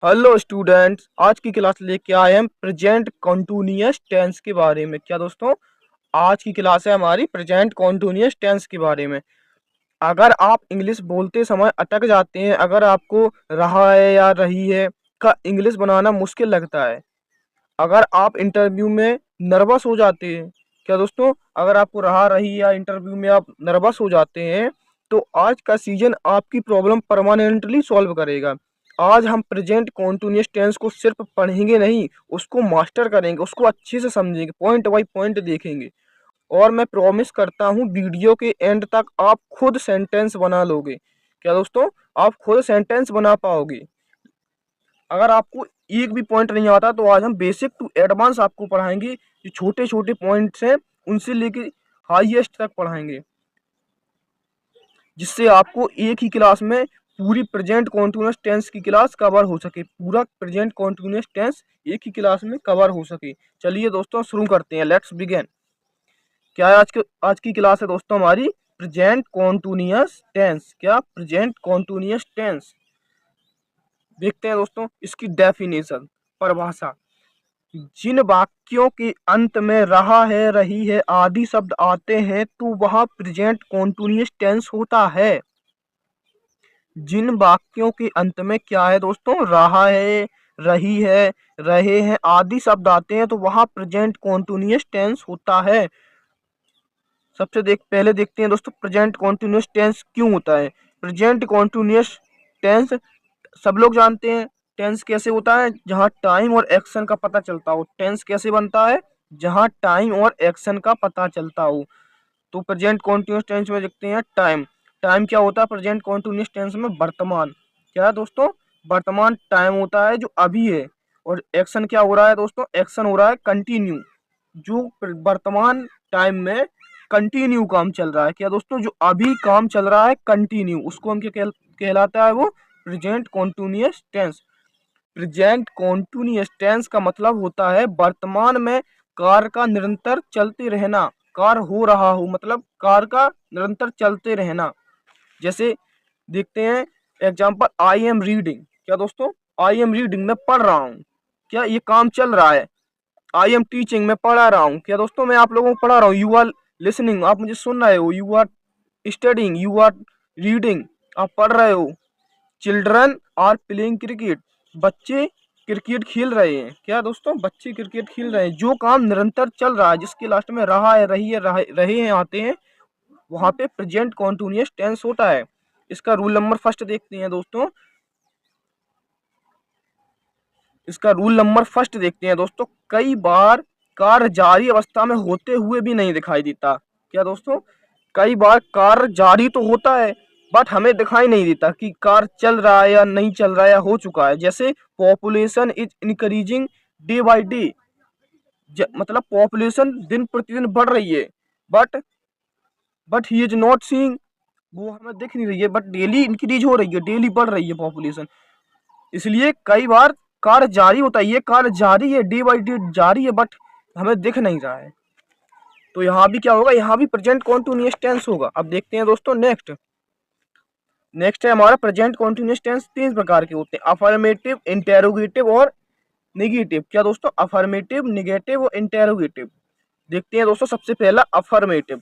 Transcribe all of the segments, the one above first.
Hello students, आज की class लेके आए हम प्रेजेंट कॉन्टिन्यूअस टेंस के बारे में। क्या दोस्तों, आज की क्लास है हमारी प्रेजेंट कॉन्टिन्यूअस टेंस के बारे में। अगर आप इंग्लिश बोलते समय अटक जाते हैं, अगर आपको रहा है या रही है का इंग्लिश बनाना मुश्किल लगता है, अगर आप इंटरव्यू में नर्वस हो जाते हैं, क्या दोस्तों, अगर आपको रहा रही या इंटरव्यू में आप नर्वस हो जाते हैं, तो आज का सीजन आपकी प्रॉब्लम परमानेंटली सॉल्व करेगा। आज हम प्रेजेंट कॉन्टिन्यूअस टेंस को सिर्फ पढ़ेंगे नहीं, उसको मास्टर करेंगे, उसको अच्छे से समझेंगे, पॉइंट बाय पॉइंट देखेंगे। और मैं प्रॉमिस करता हूँ वीडियो के एंड तक आप खुद सेंटेंस बना लोगे। क्या दोस्तों, आप खुद सेंटेंस बना पाओगे। अगर आपको एक भी पॉइंट नहीं आता तो आज हम बेसिक टू एडवांस आपको पढ़ाएंगे। जो छोटे छोटे पॉइंट्स हैं उनसे लेके हाईएस्ट तक पढ़ाएंगे, जिससे आपको एक ही क्लास में पूरी प्रेजेंट कॉन्टिन्यूअस टेंस की क्लास कवर हो सके, पूरा प्रेजेंट कॉन्टिन्यूअस टेंस एक ही क्लास में कवर हो सके। चलिए दोस्तों, शुरू करते हैं। Let's begin. क्या है आज की क्लास है दोस्तों हमारी प्रेजेंट कॉन्टिन्यूअस टेंस। क्या प्रेजेंट कॉन्टिन्यूअस टेंस, देखते हैं दोस्तों इसकी डेफिनेशन, परिभाषा। जिन वाक्यों के अंत में रहा है, रही है आदि शब्द आते हैं तो वह प्रेजेंट कॉन्टिन्यूअस टेंस होता है। जिन वाक्यों के अंत में क्या है दोस्तों, रहा है, रही है, रहे हैं आदि शब्द आते हैं तो वह प्रेजेंट कॉन्टिन्यूअस टेंस होता है। पहले देखते हैं दोस्तों प्रेजेंट कॉन्टिन्यूअस टेंस क्यों होता है। प्रेजेंट कॉन्टिन्यूअस टेंस सब लोग जानते हैं। टेंस कैसे होता है, जहां टाइम और एक्शन का पता चलता हो। टेंस कैसे बनता है, जहां टाइम और एक्शन का पता चलता हो। तो प्रेजेंट कॉन्टिन्यूअस टेंस में देखते हैं टाइम। टाइम क्या होता है प्रेजेंट कॉन्टिन्यूअस टेंस में, वर्तमान। क्या है दोस्तों, वर्तमान टाइम होता है जो अभी है। और एक्शन क्या हो रहा है दोस्तों, एक्शन हो रहा है कंटिन्यू, जो वर्तमान टाइम में कंटिन्यू काम चल रहा है। क्या दोस्तों, जो अभी काम चल रहा है कंटिन्यू, उसको हम क्या कहलाता है, वो present continuous tense. Present continuous tense का मतलब होता है वर्तमान में कार्य का निरंतर चलते रहना। कार्य हो रहा हो मतलब कार्य का निरंतर चलते रहना। जैसे देखते हैं एग्जांपल, आई एम रीडिंग। क्या दोस्तों, आई एम रीडिंग, मैं पढ़ रहा हूँ। क्या ये काम चल रहा है। आई एम टीचिंग, मैं पढ़ा रहा हूँ। क्या दोस्तों, मैं आप लोगों को पढ़ा रहा हूँ। यू आर लिसनिंग, आप मुझे सुन रहे हो। You are studying, you are reading, आप पढ़ रहे हो। चिल्ड्रन आर प्लेइंग क्रिकेट, बच्चे क्रिकेट खेल रहे हैं। क्या दोस्तों, बच्चे क्रिकेट खेल रहे हैं। जो काम निरंतर चल रहा है, जिसके लास्ट में रहा है, रही है, रहे हैं आते हैं, वहां पे प्रेजेंट कॉन्टिन्यूअस टेंस होता है। इसका रूल नंबर फर्स्ट देखते हैं दोस्तों। कई बार कार्य जारी अवस्था में होते हुए भी नहीं दिखाई देता। क्या दोस्तों, कई बार कार्य जारी तो होता है बट हमें दिखाई नहीं देता कि कार्य चल रहा है या नहीं चल रहा है या हो चुका है। जैसे population is increasing day by day, मतलब पॉपुलेशन दिन प्रतिदिन बढ़ रही है, but he is not seeing, वो हमें दिख नहीं रही है, बट डेली इंक्रीज हो रही है, डेली बढ़ रही है पॉपुलेशन। इसलिए कई बार कार्य जारी होता है, ये कार्य जारी है, डे बाई डे जारी है, बट हमें दिख नहीं रहा है। तो यहाँ भी क्या होगा, यहाँ भी प्रेजेंट कॉन्टिन्यूअस टेंस होगा। अब देखते हैं दोस्तों नेक्स्ट है हमारा प्रेजेंट कॉन्टिन्यूअस टेंस। तीन प्रकार के होते हैं, अफर्मेटिव, इंटेरोगेटिव और निगेटिव। क्या दोस्तों, अफर्मेटिव, निगेटिव और इंटेरोगेटिव। देखते हैं दोस्तों, सबसे पहला अफर्मेटिव,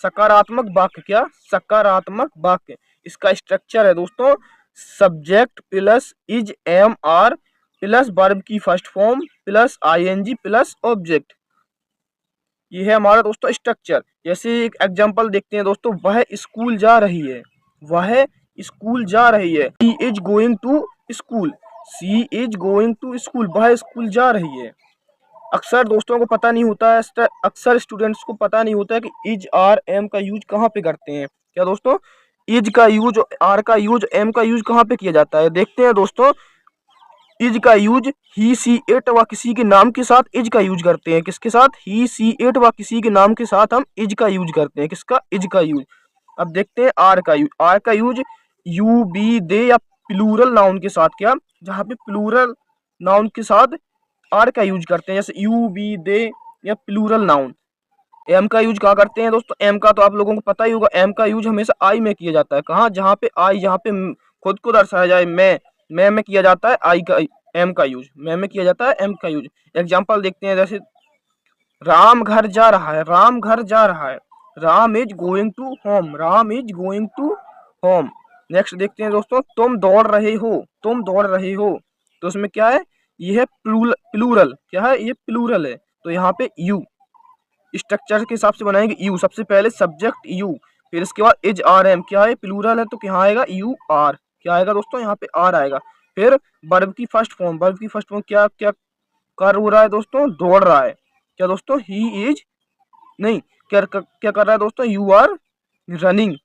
सकारात्मक वाक्य। क्या, सकारात्मक वाक्य। इसका स्ट्रक्चर है दोस्तों, subject plus is am are plus verb की first form plus ING plus object. ये है हमारा दोस्तों स्ट्रक्चर। जैसे एक एग्जांपल देखते हैं दोस्तों, वह स्कूल जा रही है, वह स्कूल जा रही है। She is going to school, she is going to school, वह स्कूल जा रही है। अक्सर दोस्तों को पता नहीं होता है, अक्सर स्टूडेंट्स को पता नहीं होता है कि इज आर एम का यूज कहाँ पे करते हैं। क्या दोस्तों, इज का यूज, आर का यूज, एम का यूज कहाँ पे किया जाता है। देखते हैं दोस्तों, इज का यूज ही सी इट व किसी के नाम के साथ इज का यूज करते हैं। किसके साथ, ही सी इट व किसी के नाम के साथ हम इज का यूज करते हैं। किसका, इज का यूज। अब देखते हैं आर का यूज। आर का यूज यू बी दे या प्लूरल नाउन के साथ। क्या, जहाँ पे प्लूरल नाउन के साथ आर का यूज करते हैं, जैसे यू बी दे या प्लूरल नाउन। एम का यूज कहाँ करते हैं दोस्तों, एम का तो आप लोगों को पता ही होगा, एम का यूज हमेशा आई में किया जाता है। कहाँ, जहाँ पे आई, जहाँ पे खुद को दर्शाया जाए, मैं में किया जाता है आई का एम का यूज, में किया जाता है एम का यूज। एग्जाम्पल देखते हैं, जैसे राम घर जा रहा है, राम घर जा रहा है, Ram is going to home, Ram is going to home. Next देखते हैं दोस्तों, तुम दौड़ रहे हो, तुम दौड़ रहे हो, तो उसमें क्या है, ये है प्लूरल, क्या है, ये प्लूरल है, तो यहाँ पे यू स्ट्रक्चर के हिसाब से बनाएंगे। यू सबसे पहले सब्जेक्ट यू, फिर इसके बाद इज आर एम, क्या है, प्लूरल है तो यहाँ आएगा यू आर, क्या आएगा दोस्तों, यहाँ पे आर आएगा। फिर वर्ब की फर्स्ट फॉर्म, वर्ब की फर्स्ट फॉर्म क्या क्या कर हो रहा है दोस्तों, दौड़ रहा है, क्या दोस्तों, ही इज, नहीं, क्या कर रहा है दोस्तों, यू आर रनिंग,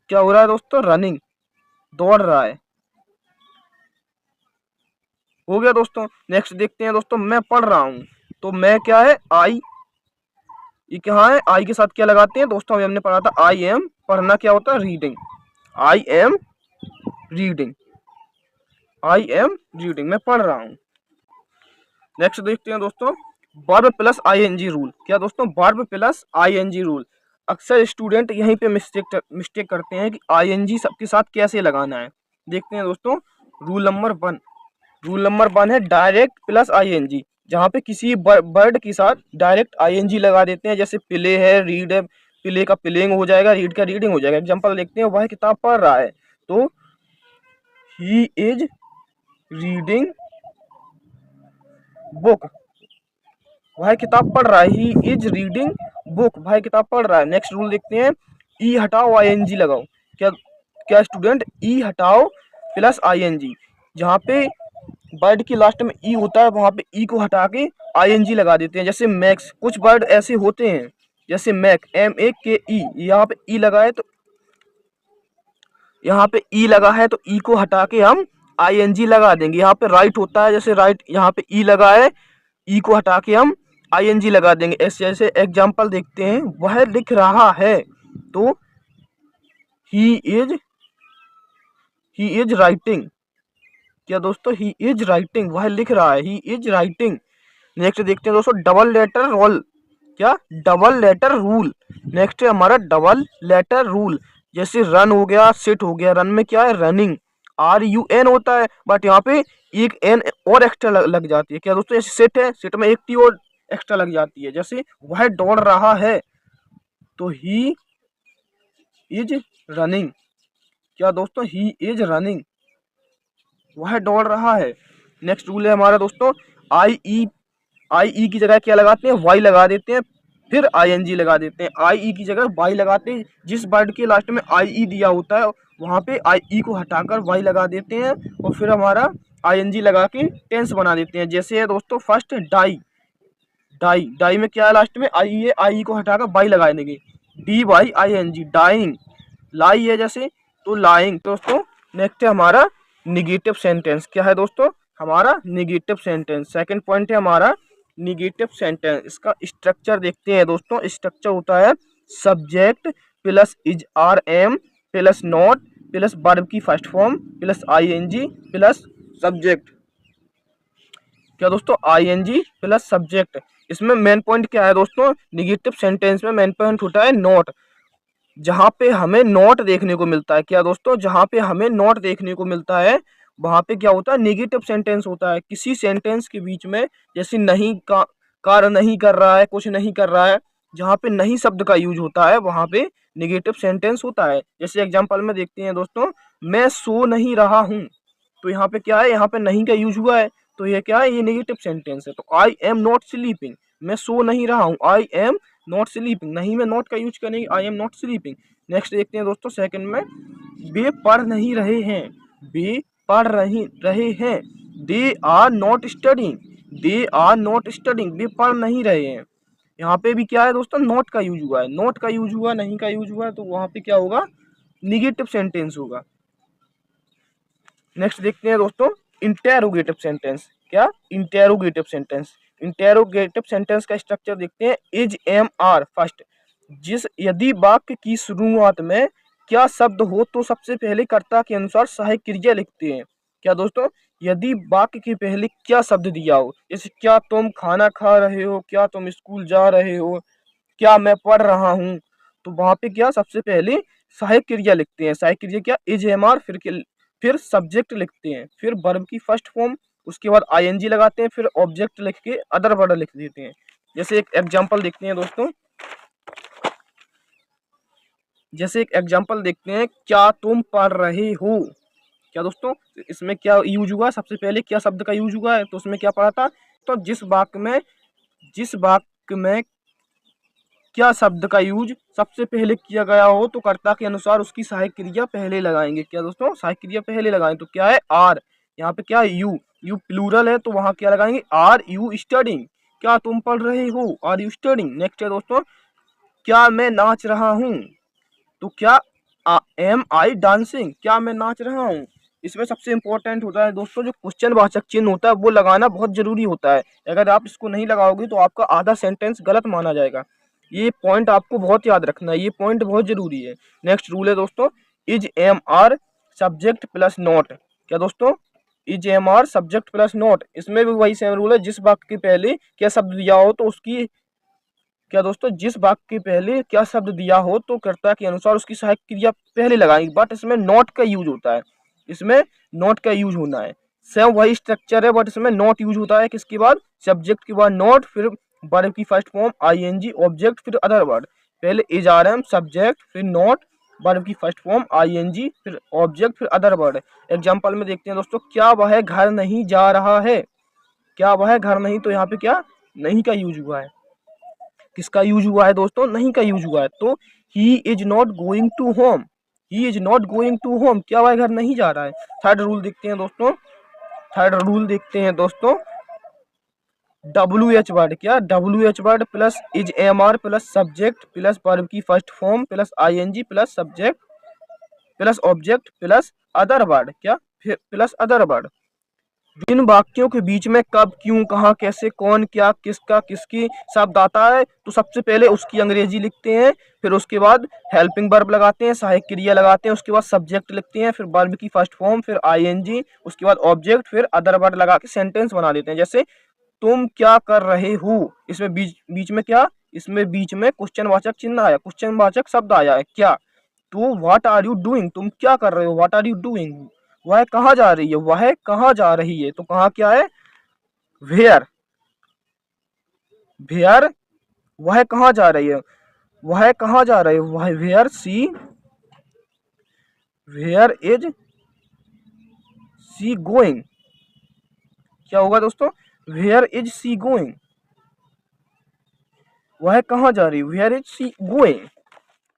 क्या हो रहा है दोस्तों, रनिंग, दौड़ रहा है, हो गया दोस्तों। नेक्स्ट देखते हैं दोस्तों, मैं पढ़ रहा हूँ, तो मैं क्या है, आई, ये क्या है, आई के साथ क्या लगाते हैं दोस्तों, अभी हमने पढ़ा था आई एम, पढ़ना क्या होता है, reading, I am reading, I am reading, मैं पढ़ रहा हूँ। नेक्स्ट देखते हैं दोस्तों, वर्ब प्लस आईएनजी रूल, क्या दोस्तों, वर्ब प्लस आईएनजी रूल। अक्सर स्टूडेंट यहीं पे मिस्टेक करते हैं कि आईएनजी सबके साथ कैसे लगाना है। देखते हैं दोस्तों, रूल नंबर 1, रूल नंबर 1 है डायरेक्ट प्लस आईएनजी, जहाँ पे किसी वर्ड के साथ डायरेक्ट आईएनजी लगा देते हैं, जैसे प्ले है, रीड है, प्ले का प्लेइंग हो जाएगा, रीड का रीडिंग हो जाएगा। एग्जांपल देखते हैं, वह किताब पढ़ रहा है, तो ही इज रीडिंग बुक, वह किताब पढ़ रहा है, ही इज रीडिंग बुक, वह किताब पढ़ रहा है। नेक्स्ट रूल देखते हैं, ई हटाओ आईएनजी लगाओ, क्या क्या स्टूडेंट, ई हटाओ प्लस आईएनजी, जहाँ पे वर्ड के लास्ट में ई होता है वहां पे ई को हटा के आईएनजी लगा देते हैं। जैसे मैक्स, कुछ वर्ड ऐसे होते हैं, जैसे मैक, MAKE, यहाँ पे ई लगा है तो यहाँ पे ई लगा है तो ई को हटा के हम आईएनजी लगा देंगे। यहाँ पे राइट होता है, जैसे राइट, यहाँ पे ई लगा है, ई को हटा के हम आईएनजी लगा देंगे। ऐसे ऐसे एग्जाम्पल देखते हैं, वह लिख रहा है, तो ही इज राइटिंग, क्या दोस्तों, ही इज राइटिंग, वह लिख रहा है, ही इज राइटिंग। नेक्स्ट देखते हैं दोस्तों, डबल लेटर रोल, क्या, डबल लेटर रूल। नेक्स्ट है हमारा डबल लेटर रूल, जैसे रन हो गया, सिट हो गया, रन में क्या है, रनिंग, RUN होता है, बट यहाँ पे एक एन और एक्स्ट्रा लग जाती है, क्या दोस्तों, जैसे सिट है, सिट में एक टी और एक्स्ट्रा लग जाती है। जैसे वह दौड़ रहा है, तो ही इज रनिंग, क्या दोस्तों, ही इज रनिंग, वह दौड़ रहा है। नेक्स्ट रूल है हमारा दोस्तों, आई ई की जगह क्या लगाते हैं, वाई लगा देते हैं, फिर आईएनजी लगा देते हैं। आई की जगह वाई लगाते हैं, जिस वर्ड के लास्ट में आई दिया होता है वहाँ पे आई को हटाकर वाई लगा देते हैं, और फिर हमारा आईएनजी लगा के टेंस बना देते हैं। जैसे है दोस्तों, फर्स्ट डाई, डाई, डाई में क्या है, लास्ट में आई है, आई को हटाकर वाई लगा देंगे, DYING, डाइंग। लाई है जैसे, तो लाइंग। दोस्तों नेक्स्ट है हमारा निगेटिव सेंटेंस, क्या है दोस्तों, हमारा निगेटिव सेंटेंस। सेकंड पॉइंट है हमारा निगेटिव सेंटेंस। इसका स्ट्रक्चर देखते हैं दोस्तों, स्ट्रक्चर होता है subject plus is are am plus not plus verb की first form plus ING plus subject, क्या दोस्तों, आईएनजी प्लस सब्जेक्ट। इसमें मेन पॉइंट क्या है दोस्तों, निगेटिव सेंटेंस में मेन पॉइंट होता है नॉट, जहाँ पे हमें नॉट देखने को मिलता है, क्या दोस्तों, जहाँ पे हमें नॉट देखने को मिलता है वहाँ पे क्या होता है, नेगेटिव सेंटेंस होता है। किसी सेंटेंस के बीच में, जैसे नहीं का, कार्य नहीं कर रहा है, कुछ नहीं कर रहा है, जहाँ पे नहीं शब्द का यूज होता है वहाँ पे नेगेटिव सेंटेंस होता है। जैसे एग्जांपल में देखते हैं दोस्तों, मैं सो नहीं रहा हूँ, तो यहाँ पे क्या है, यहाँ पे नहीं का यूज हुआ है, तो ये क्या है, ये नेगेटिव सेंटेंस है। तो आई एम नॉट स्लीपिंग, मैं सो नहीं रहा हूँ, आई एम नॉट स्लीपिंग, नहीं में नॉट का यूज करेंगे, I am not sleeping. Next देखते हैं दोस्तों, सेकंड में, वे पढ़ नहीं रहे हैं, वे पढ़ रहे हैं, they are not studying, they are not studying, वे पढ़ नहीं रहे हैं। यहाँ पे भी क्या है दोस्तों, नॉट का यूज हुआ है, नॉट का यूज हुआ, नहीं का यूज हुआ है, तो वहाँ पे क्या होगा, निगेटिव सेंटेंस होगा। नेक्स्ट देखते हैं दोस्तों, इंटेरोगेटिव सेंटेंस, क्या, इंटेरोगेटिव सेंटेंस। इंटेरोगेटिव सेंटेंस का स्ट्रक्चर देखते हैं, इज एम आर फर्स्ट, जिस, यदि वाक्य की शुरुआत में क्या शब्द हो तो सबसे पहले कर्ता के अनुसार सहायक क्रिया लिखते हैं। क्या दोस्तों, यदि वाक्य के पहले क्या शब्द दिया हो, जैसे क्या तुम खाना खा रहे हो, क्या तुम स्कूल जा रहे हो, क्या मैं पढ़ रहा हूँ, तो वहां पे क्या सबसे पहले सहायक क्रिया लिखते हैं। सहायक क्रिया क्या, इज एम आर, फिर फिर सब्जेक्ट लिखते हैं, फिर वर्ब की फर्स्ट फॉर्म, उसके बाद आईएनजी लगाते हैं, फिर ऑब्जेक्ट लिख के अदर वर्ड लिख देते हैं। जैसे एक एग्जांपल देखते हैं दोस्तों, देखते हैं, क्या तुम पढ़ रहे हो। क्या दोस्तों, इसमें क्या यूज हुआ, सबसे पहले क्या शब्द का यूज हुआ है, तो उसमें क्या पढ़ा था, तो जिस वाक्य में क्या शब्द का यूज सबसे पहले किया गया हो तो कर्ता के अनुसार उसकी सहायक क्रिया पहले लगाएंगे। क्या दोस्तों, सहायक क्रिया पहले लगाएं, तो क्या है आर, यहाँ पे क्या यू, यू प्लूरल है तो वहां क्या लगाएंगे, आर यू स्टडिंग, क्या तुम पढ़ रहे हो, आर यू स्टडिंग। नेक्स्ट है दोस्तों, क्या मैं नाच रहा हूँ, तो क्या एम आई डांसिंग, क्या मैं नाच रहा हूँ। इसमें सबसे इंपॉर्टेंट होता है दोस्तों, जो क्वेश्चन वाचक चिन्ह होता है वो लगाना बहुत जरूरी होता है। अगर आप इसको नहीं लगाओगे तो आपका आधा सेंटेंस गलत माना जाएगा। ये पॉइंट आपको बहुत याद रखना है, ये पॉइंट बहुत जरूरी है। नेक्स्ट रूल है दोस्तों, is am are subject plus not. क्या दोस्तों, is am are subject plus not, इसमें भी वही सेम रूल है, जिस वाक्य के पहले क्या शब्द दिया हो तो उसकी, क्या दोस्तों, जिस वाक्य के पहले क्या शब्द दिया हो तो कर्ता के अनुसार उसकी सहायक क्रिया पहले लगाएंगे। बट इसमें नॉट का यूज होता है, इसमें नॉट का यूज होना है। सेम वही स्ट्रक्चर है बट इसमें नॉट यूज होता है, किसके बाद, सब्जेक्ट के बाद नॉट, फिर वर्ब की फर्स्ट फॉर्म आईएनजी, ऑब्जेक्ट, फिर अदर वर्ड। पहले इज आर एम सब्जेक्ट, फिर नॉट, वर्ब की फर्स्ट फॉर्म आईएनजी, फिर ऑब्जेक्ट, फिर अदर वर्ड। एग्जाम्पल में देखते हैं दोस्तों, क्या वह घर नहीं जा रहा है, क्या वह घर नहीं, तो यहाँ पे क्या नहीं का यूज हुआ है, किसका यूज हुआ है दोस्तों, नहीं का यूज हुआ है। तो he is not going to home, he is not going to home, क्या वह घर नहीं जा रहा है। थर्ड रूल देखते हैं दोस्तों, डब्ल्यू एच वर्ड, क्या W H word plus is am are plus subject plus verb की first form plus ING plus subject plus object plus other word, क्या फिर प्लस अदर वर्ड। इन वाक्यों के बीच में कब, क्यों, कहाँ, कैसे, कौन, क्या, किसका, किसकी शब्द आता है तो सबसे पहले उसकी अंग्रेजी लिखते हैं, फिर उसके बाद हेल्पिंग वर्ब लगाते हैं, सहायक क्रिया लगाते हैं, उसके बाद सब्जेक्ट लिखते हैं, फिर वर्ब की फर्स्ट फॉर्म, फिर आईएनजी, उसके बाद ऑब्जेक्ट, फिर अदर वर्ड लगा के सेंटेंस बना देते हैं। जैसे तुम क्या कर रहे हो, इसमें बीच में क्या, इसमें बीच में क्वेश्चन वाचक चिन्ह आया, क्वेश्चन वाचक शब्द आया है क्या, तो व्हाट आर यू डूइंग, तुम क्या कर रहे हो, व्हाट आर यू डूइंग। वह कहाँ जा रही है, वह कहाँ जा रही है, तो कहाँ क्या है, वेयर, वेयर, वह कहाँ जा रही है, वह कहाँ जा रही है, वह where she, where is she going. क्या होगा दोस्तों, वेयर इज सी गोइंग, वह कहाँ जा रही है, वेयर इज सी गोइंग।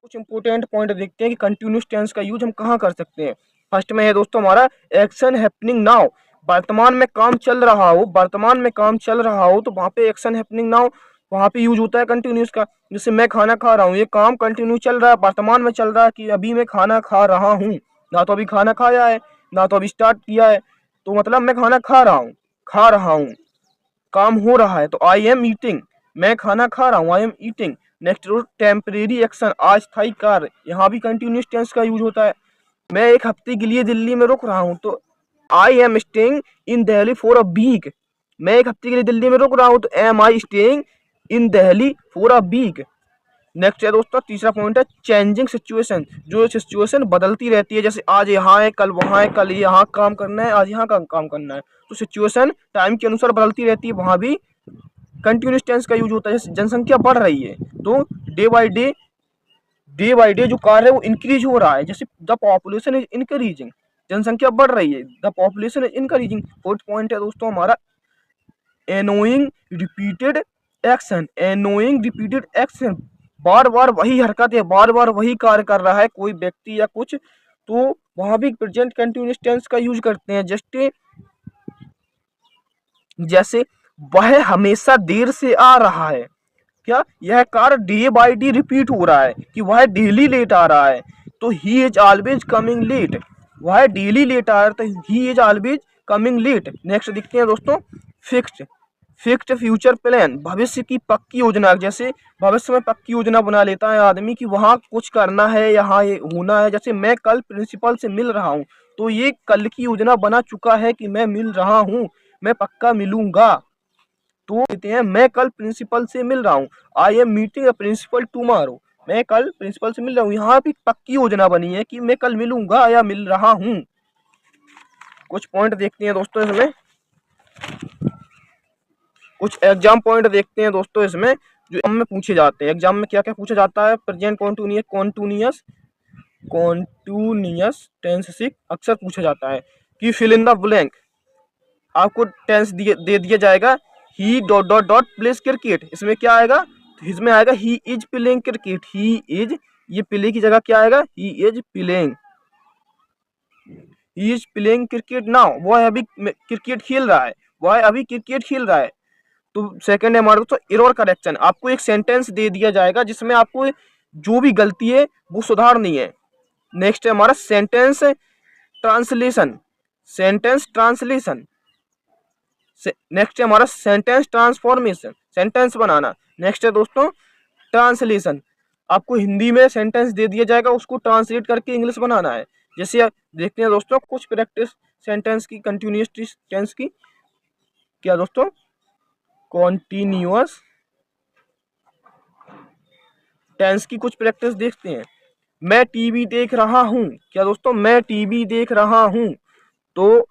कुछ इंपोर्टेंट पॉइंट देखते हैं कि कंटिन्यूस टेंस का यूज हम कहाँ कर सकते हैं। फर्स्ट में है दोस्तों हमारा एक्शन हैपनिंग नाउ, वर्तमान में काम चल रहा हो, वर्तमान में काम चल रहा हो तो वहाँ पे एक्शन हैपनिंग नाउ, वहाँ पे यूज होता है कंटिन्यूस का। जैसे मैं खाना खा रहा हूँ, ये काम कंटिन्यू चल रहा है, वर्तमान में चल रहा है कि अभी मैं खाना खा रहा हूँ, ना तो अभी खाना खाया है ना तो अभी स्टार्ट किया है, तो मतलब मैं खाना खा रहा हूँ, काम हो रहा है, तो आई एम ईटिंग, मैं खाना खा रहा हूँ, I am eating. Next temporary action, अस्थायी कार्य, यहाँ भी कंटिन्यूस टेंस का यूज होता है। मैं एक हफ्ते के लिए दिल्ली में रुक रहा हूँ, तो I am staying in Delhi for a week, मैं एक हफ्ते के लिए दिल्ली में रुक रहा हूँ, तो am I staying in Delhi for a week. Next है दोस्तों तीसरा पॉइंट है चेंजिंग सिचुएशन, जो सिचुएशन बदलती रहती है, जैसे आज यहाँ है कल वहाँ है, कल यहाँ काम करना है आज यहाँ का काम करना है, तो सिचुएशन टाइम के अनुसार बदलती रहती है, वहाँ भी कंटिन्यूस टेंस का यूज होता है। जैसे जनसंख्या बढ़ रही है तो डे बाई डे जो कार्य है वो इंक्रीज हो रहा है, जैसे द पॉपुलेशन इज इंक्रीजिंग, जनसंख्या बढ़ रही है, the population is increasing. Fourth point है दोस्तों हमारा annoying repeated action, annoying repeated action, बार बार वही हरकत है, बार बार वही कार्य कर रहा है कोई व्यक्ति या कुछ, तो वहां भी प्रेजेंट कंटिन्यूस टेंस का यूज करते हैं। जैसे वह हमेशा देर से आ रहा है, क्या यह कार्य डे बाई डे रिपीट हो रहा है कि वह डेली लेट आ रहा है, तो he is always coming late, वह डेली लेट आ रहा है तो he is always coming late. Next देखते हैं दोस्तों फिक्स्ड फ्यूचर प्लान, भविष्य की पक्की योजना, जैसे भविष्य में पक्की योजना बना लेता है आदमी कि वहाँ कुछ करना है, यहाँ ये होना है। जैसे मैं कल प्रिंसिपल से मिल रहा हूँ, तो ये कल की योजना बना चुका है कि मैं मिल रहा हूँ, मैं पक्का मिलूंगा, तो कहते हैं मैं कल प्रिंसिपल से मिल रहा हूँ, I am meeting a principal tomorrow, मैं कल प्रिंसिपल से मिल रहा हूँ। यहाँ भी पक्की योजना बनी है कि मैं कल मिलूंगा या मिल रहा हूँ। कुछ पॉइंट देखते हैं दोस्तों इसमें, कुछ एग्जाम पॉइंट देखते हैं दोस्तों इसमें जो एग्जाम में पूछे जाते हैं। एग्जाम में क्या क्या पूछा जाता है? प्रेजेंट कॉन्टिन्यूअस टेंस से अक्सर पूछा जाता है कि फिल इन द ब्लैंक। आपको टेंस दे दिया जाएगा, he dot dot dot plays cricket, इसमें क्या आएगा? तो इसमें आएगा he is playing cricket, he is, ये प्ले की जगह क्या आएगा? He is playing, he is playing cricket now, वह अभी क्रिकेट खेल रहा है, वह अभी क्रिकेट खेल रहा है। तो सेकंड है हमारा दोस्तों एरर करेक्शन। आपको एक सेंटेंस दे दिया जाएगा जिसमें आपको जो भी गलती है वो सुधारनी है। नेक्स्ट है हमारा sentence translation, sentence translation. Next है हमारा सेंटेंस ट्रांसफॉर्मेशन, सेंटेंस बनाना। नेक्स्ट है दोस्तों ट्रांसलेशन, आपको हिंदी में सेंटेंस दे दिया जाएगा, उसको ट्रांसलेट करके इंग्लिश बनाना है। जैसे आप देखते हैं दोस्तों कुछ प्रैक्टिस सेंटेंस की, कंटिन्यूअस टेंस की, क्या दोस्तों? कॉन्टिन्यूअस टेंस की कुछ प्रैक्टिस देखते हैं। मैं टीवी देख रहा हूं, क्या दोस्तों? मैं टीवी देख रहा हूं, तो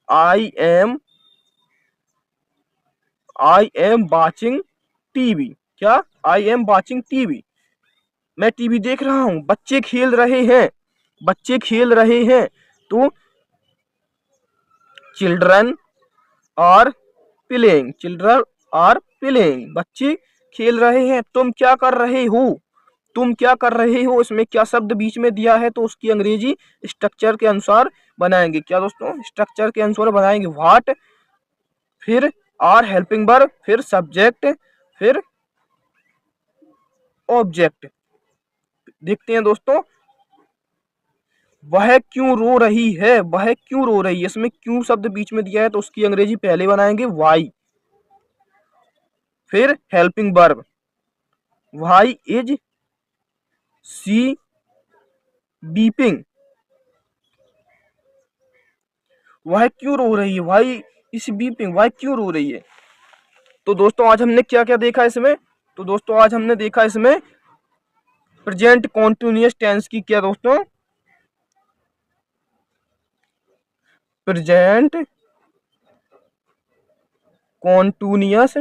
आई एम वाचिंग टीवी, क्या? आई एम वाचिंग टीवी, मैं टीवी देख रहा हूं। बच्चे खेल रहे हैं, बच्चे खेल रहे हैं, तो children are playing, children are playing, बच्चे खेल रहे हैं। तुम क्या कर रहे हो, तुम क्या कर रहे हो, इसमें क्या शब्द बीच में दिया है तो उसकी अंग्रेजी स्ट्रक्चर के अनुसार बनाएंगे। क्या दोस्तों? स्ट्रक्चर के अनुसार बनाएंगे। व्हाट, फिर आर हेल्पिंग वर्ब, फिर सब्जेक्ट, फिर ऑब्जेक्ट। देखते हैं दोस्तों, वह क्यों रो रही है, वह क्यों रो रही है, इसमें क्यों शब्द बीच में दिया है तो उसकी अंग्रेजी पहले बनाएंगे वाई। फिर helping verb, why is she weeping, वह क्यों रो रही है, वाई इज बीपिंग, वह क्यों रो रही है। तो दोस्तों आज हमने क्या क्या देखा इसमें? तो दोस्तों आज हमने देखा इसमें प्रेजेंट कॉन्टिन्यूअस टेंस की, क्या दोस्तों? प्रेजेंट कॉन्टिन्यूअस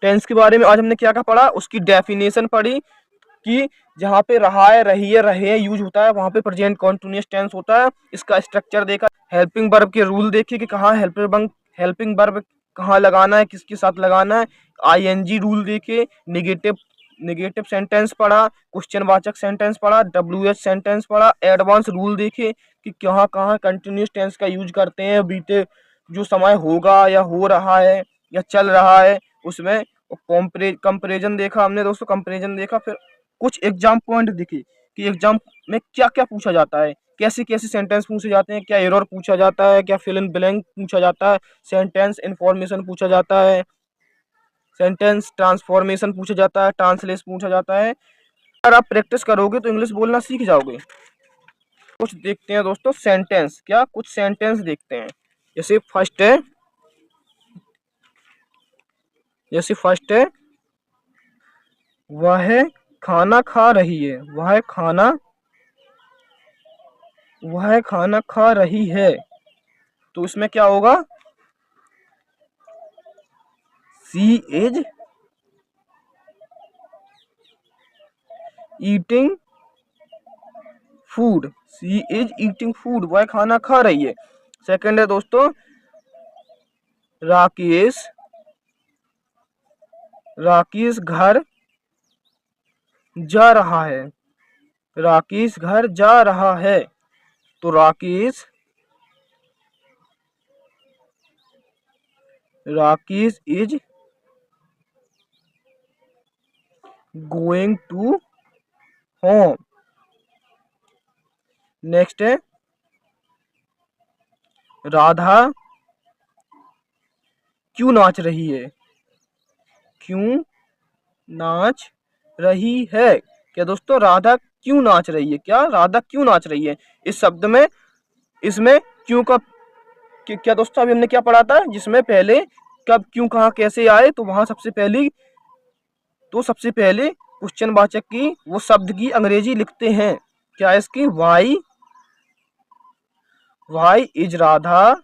टेंस के बारे में आज हमने क्या क्या पढ़ा, उसकी डेफिनेशन पढ़ी कि जहाँ पे रहा है, रही है, रहे यूज होता है वहां पे प्रेजेंट कॉन्टिन्यूअस टेंस होता है। इसका स्ट्रक्चर देखा, हेल्पिंग वर्ब के रूल देखे कि कहाँ हेल्पिंग वर्ब कहाँ लगाना है, किसके साथ लगाना है। आईएनजी रूल देखे, नेगेटिव सेंटेंस पढ़ा, क्वेश्चन वाचक सेंटेंस पढ़ा, डब्ल्यूएच सेंटेंस पढ़ा, एडवांस रूल देखे कि कहाँ कहाँ कंटिन्यूअस टेंस का यूज करते हैं, बीते जो समय होगा या हो रहा है या चल रहा है उसमें। कंपेरिजन देखा हमने दोस्तों, कंपेरिजन देखा। फिर कुछ एग्जाम पॉइंट देखे कि एग्जाम में क्या क्या पूछा जाता है, कैसे कैसे सेंटेंस पूछे जाते हैं, क्या एरर पूछा जाता है, क्या फिल इन ब्लैंक पूछा जाता है, सेंटेंस इन्फॉर्मेशन पूछा जाता है, सेंटेंस ट्रांसफॉर्मेशन पूछा जाता है, ट्रांसलेशन पूछा जाता है। अगर आप प्रैक्टिस करोगे तो इंग्लिश बोलना सीख जाओगे। कुछ देखते हैं दोस्तों सेंटेंस, क्या कुछ सेंटेंस देखते हैं। जैसे फर्स्ट है वह खाना खा रही है, वह खाना खा रही है, तो इसमें क्या होगा? She is eating food, she is eating food, वह खाना खा रही है। सेकंड है दोस्तों राकेश घर जा रहा है, राकेश घर जा रहा है, तो Rakesh is going to home. Next है राधा क्यों नाच रही है, क्यों नाच रही है। क्या दोस्तों? राधा क्यों नाच रही है, क्या राधा क्यों नाच रही है। इस शब्द में इसमें क्यों का क्या दोस्तों अभी हमने क्या पढ़ा था, जिसमें पहले कब क्यों कहाँ कैसे आए, तो वहां सबसे पहले क्वेश्चन वाचक की वो शब्द की अंग्रेजी लिखते हैं। क्या है इसकी? Why Why is Radha?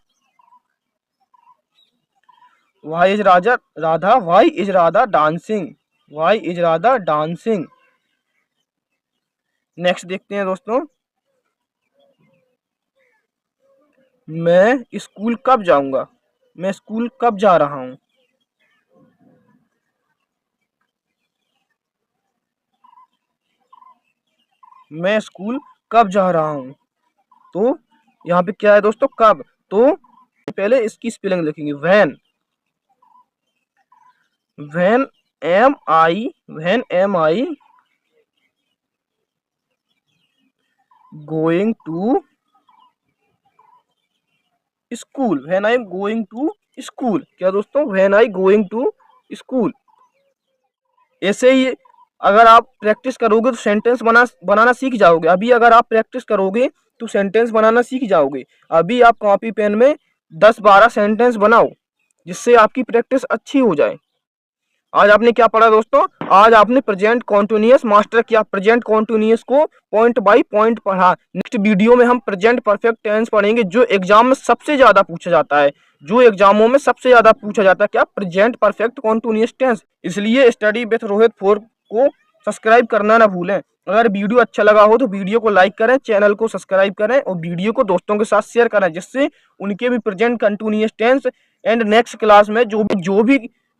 Why is Radha? Why is Radha dancing? Why is Radha dancing? Next देखते हैं दोस्तों। मैं स्कूल कब जाऊंगा? मैं स्कूल कब जा रहा हूं? मैं स्कूल कब जा रहा हूं? तो यहाँ पे क्या है दोस्तों, कब। तो पहले इसकी स्पेलिंग लिखेंगे। When am I going to school. When I am going to school. क्या दोस्तों, when I going to school. ऐसे ही अगर आप प्रैक्टिस करोगे तो सेंटेंस बनाना सीख जाओगे। अभी अगर आप प्रैक्टिस करोगे तो सेंटेंस बनाना सीख जाओगे। अभी आप कॉपी पेन में 10-12 सेंटेंस बनाओ, जिससे आपकी प्रैक्टिस अच्छी हो जाए। आज आपने क्या पढ़ा दोस्तों? आज आपने प्रेजेंट कॉन्टिन्यूअस मास्टर किया। प्रेजेंट कॉन्टिन्यूअस को पॉइंट बाय पॉइंट पढ़ा। नेक्स्ट वीडियो में हम प्रेजेंट परफेक्ट टेंस पढ़ेंगे, जो एग्जाम में सबसे ज्यादा पूछा जाता है। जो एग्जामों में सबसे ज्यादा पूछा जाता है क्या? Present perfect continuous tense. इसलिए स्टडी विथ रोहित 4 को सब्सक्राइब करना ना भूलें। अगर वीडियो अच्छा लगा हो तो वीडियो को लाइक करें, चैनल को सब्सक्राइब करें और वीडियो को दोस्तों के साथ शेयर करें, जिससे उनके भी present continuous tense and next class में जो भी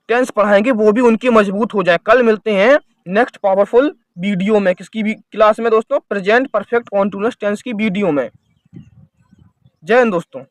टेंस पढ़ाएंगे वो भी उनकी मजबूत हो जाए। कल मिलते हैं नेक्स्ट पावरफुल वीडियो में। किसकी भी क्लास में दोस्तों? प्रेजेंट परफेक्ट कॉन्टिन्यूअस टेंस की वीडियो में। जय हिंद दोस्तों।